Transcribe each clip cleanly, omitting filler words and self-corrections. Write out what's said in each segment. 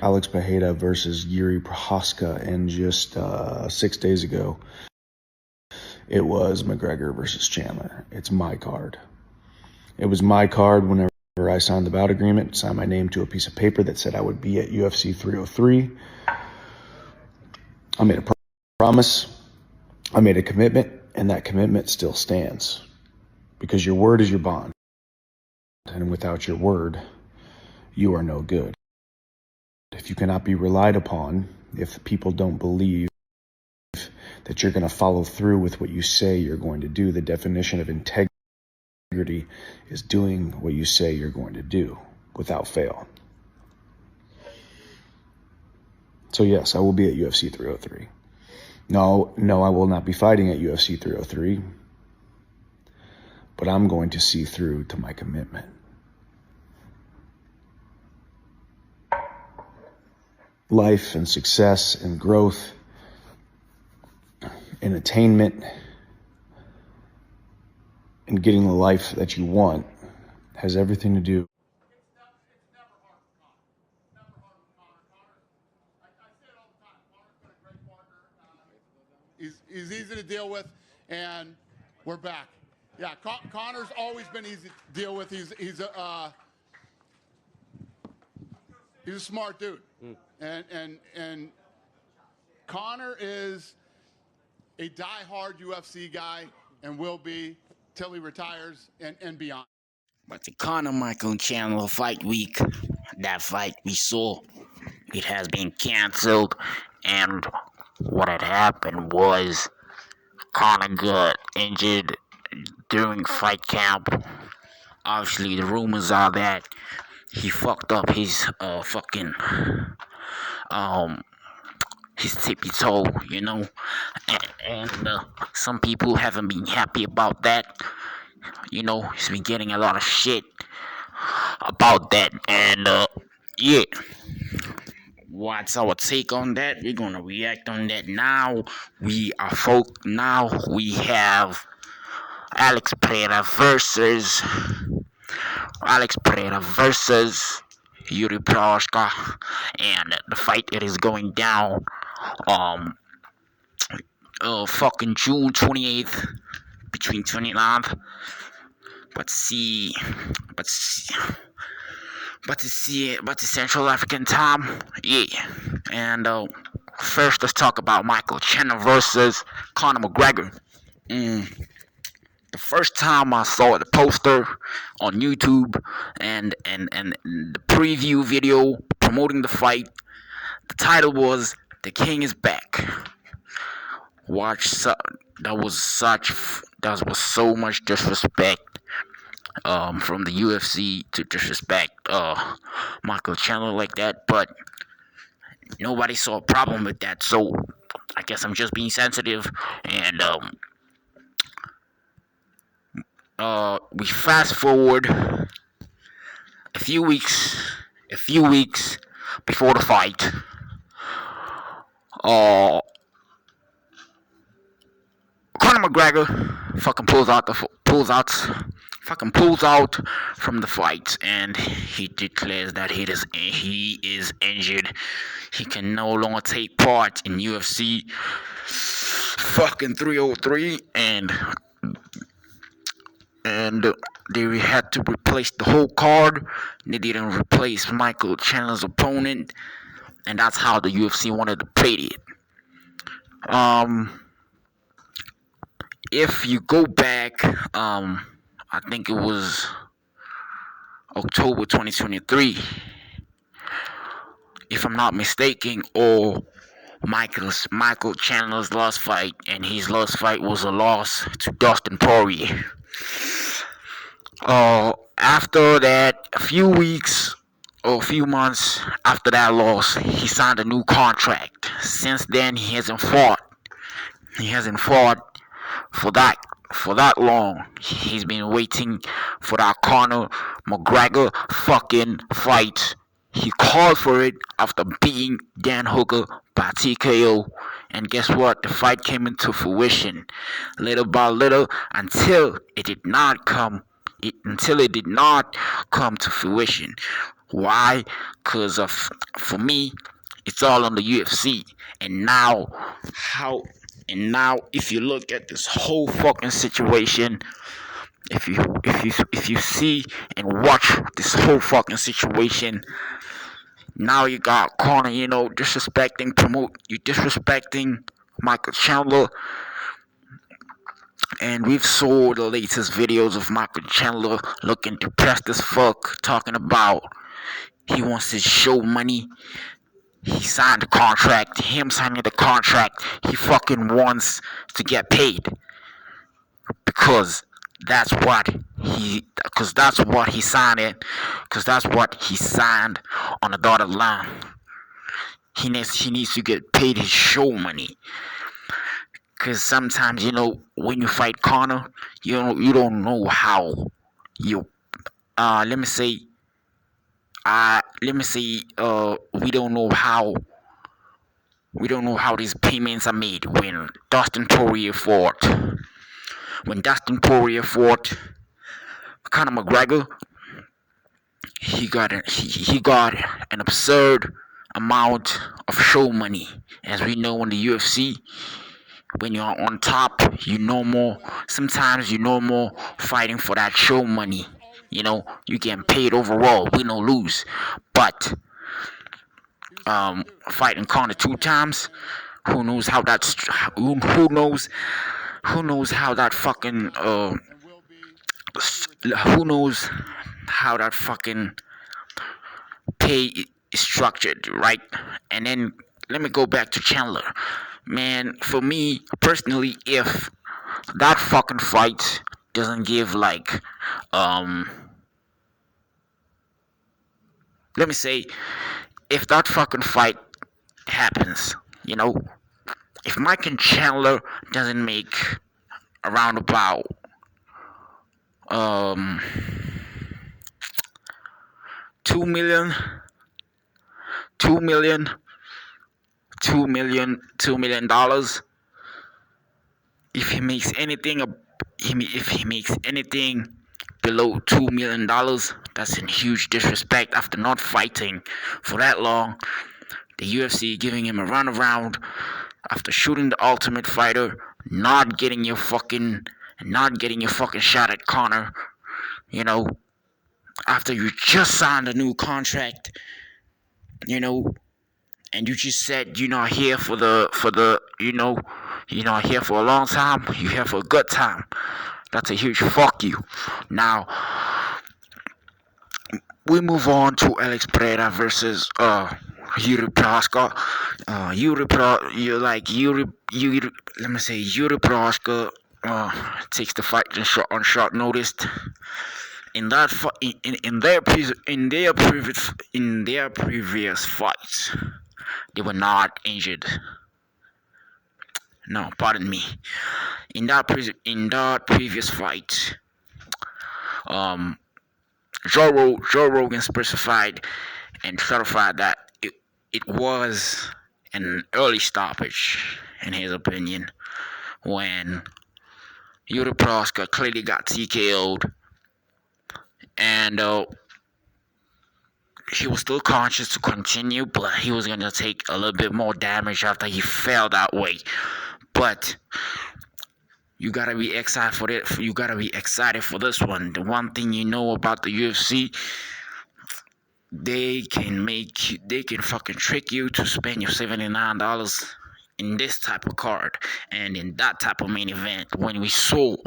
Alex Pereira versus Yuri Prohaska, and just 6 days ago, it was McGregor versus Chandler. It's my card. It was my card whenever I signed the bout agreement, signed my name to a piece of paper that said I would be at UFC 303. I made a promise, I made a commitment, and that commitment still stands. Because your word is your bond. And without your word, you are no good. If you cannot be relied upon, if people don't believe that you're going to follow through with what you say you're going to do, the definition of integrity is doing what you say you're going to do without fail. So yes, I will be at UFC 303. No, I will not be fighting at UFC 303, but I'm going to see through to my commitment. Life and success and growth and attainment and getting the life that you want has everything to do. He's easy to deal with, and we're back. Yeah, Conor's always been easy to deal with. He's a smart dude, and Conor is a die-hard UFC guy and will be till he retires and beyond. But the Conor Michael Chandler fight week, that fight we saw, it has been canceled, and what had happened was Conor got injured during fight camp. Obviously, the rumors are that he fucked up his his tippy toe, you know, and some people haven't been happy about that. You know, he's been getting a lot of shit about that, and yeah. What's our take on that? We're gonna react on that now. We have Alex Pereira versus Yuri Prohaska, and the fight it is going down fucking June 28th between 29th. But the Central African time, yeah. And first, let's talk about Michael Chandler versus Conor McGregor. The first time I saw the poster on YouTube and the preview video promoting the fight, the title was "The King is Back." That was so much disrespect. From the UFC to disrespect Michael Chandler like that, but nobody saw a problem with that, so I guess I'm just being sensitive. And we fast forward a few weeks before the fight. Conor McGregor fucking pulls out from the fight, and he declares that he is injured. He can no longer take part in UFC fucking 303, and they had to replace the whole card. They didn't replace Michael Chandler's opponent, and that's how the UFC wanted to play it. If you go back, I think it was October 2023, if I'm not mistaken, or Michael Chandler's last fight, and his last fight was a loss to Dustin Poirier. After that, a few weeks or a few months after that loss, he signed a new contract. Since then, he hasn't fought. For that long. He's been waiting for that Conor McGregor fucking fight. He called for it after beating Dan Hooker by TKO, and guess what? The fight came into fruition little by little until it did not come to fruition. Why? Cause for me, it's all on the UFC. And now, how? And now, if you look at this whole fucking situation, if you see and watch this whole fucking situation, now you got Conor, disrespecting Michael Chandler, and we've saw the latest videos of Michael Chandler looking depressed as fuck, talking about he wants his show money. He signed the contract. Him signing the contract, he fucking wants to get paid because that's what he signed it. Because that's what he signed on the dotted line. He needs to get paid his show money. Because sometimes, when you fight Conor, you don't know how you let me say we don't know how these payments are made. When Dustin Poirier fought Conor McGregor, he got an absurd amount of show money. As we know in the UFC, when you're on top, you know more. Sometimes you know more fighting for that show money. You getting paid overall, win or lose. But fighting Conor 2 times, who knows how that's who knows how that fucking who knows how that fucking pay is structured, right? And then let me go back to Chandler. Man, for me personally, if that fucking fight doesn't give let me say, if that fucking fight happens, if Mike and Chandler doesn't make around about 2 million, 2 million, $2 million. If he makes anything below $2 million, that's a huge disrespect. After not fighting for that long, the UFC giving him a runaround after shooting the Ultimate Fighter, not getting your fucking shot at Conor. After you just signed a new contract, and you just said you're not here for you're not here for a long time, you're here for a good time. That's a huge fuck you. Now, we move on to Alex Pereira versus Yuri Prochazka. Yuri Prochazka takes the fight on short notice. In their previous fights, they were not injured. No, pardon me. In that previous fight, Joe Rogan specified and clarified that it was an early stoppage, in his opinion, when Yuri Prochazka clearly got TKO'd, and he was still conscious to continue, but he was going to take a little bit more damage after he fell that way. But you gotta be excited for it. You gotta be excited for this one. The one thing you know about the UFC, they can fucking trick you to spend your $79 in this type of card and in that type of main event. When we saw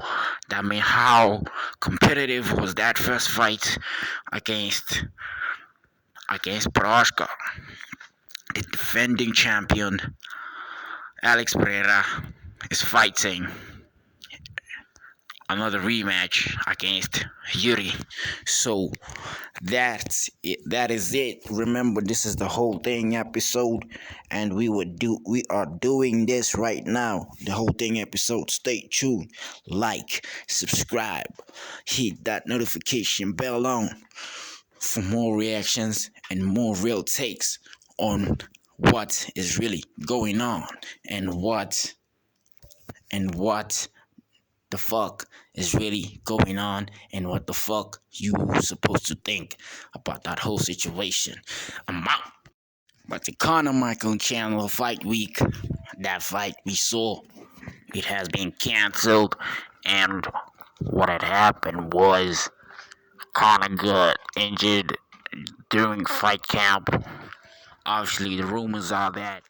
that, man, how competitive was that first fight against Prochazka, the defending champion. Alex Pereira is fighting another rematch against Yuri. So that's it. That is it. Remember, this is the whole thing episode, and we are doing this right now. The whole thing episode. Stay tuned. Like, subscribe, hit that notification bell on for more reactions and more real takes on what is really going on and what the fuck is really going on and what the fuck you supposed to think about that whole situation. I'm out. But the Conor Michael Chandler fight week, that fight we saw, it has been cancelled, and what had happened was Conor got injured during fight camp. Obviously, the rumors are that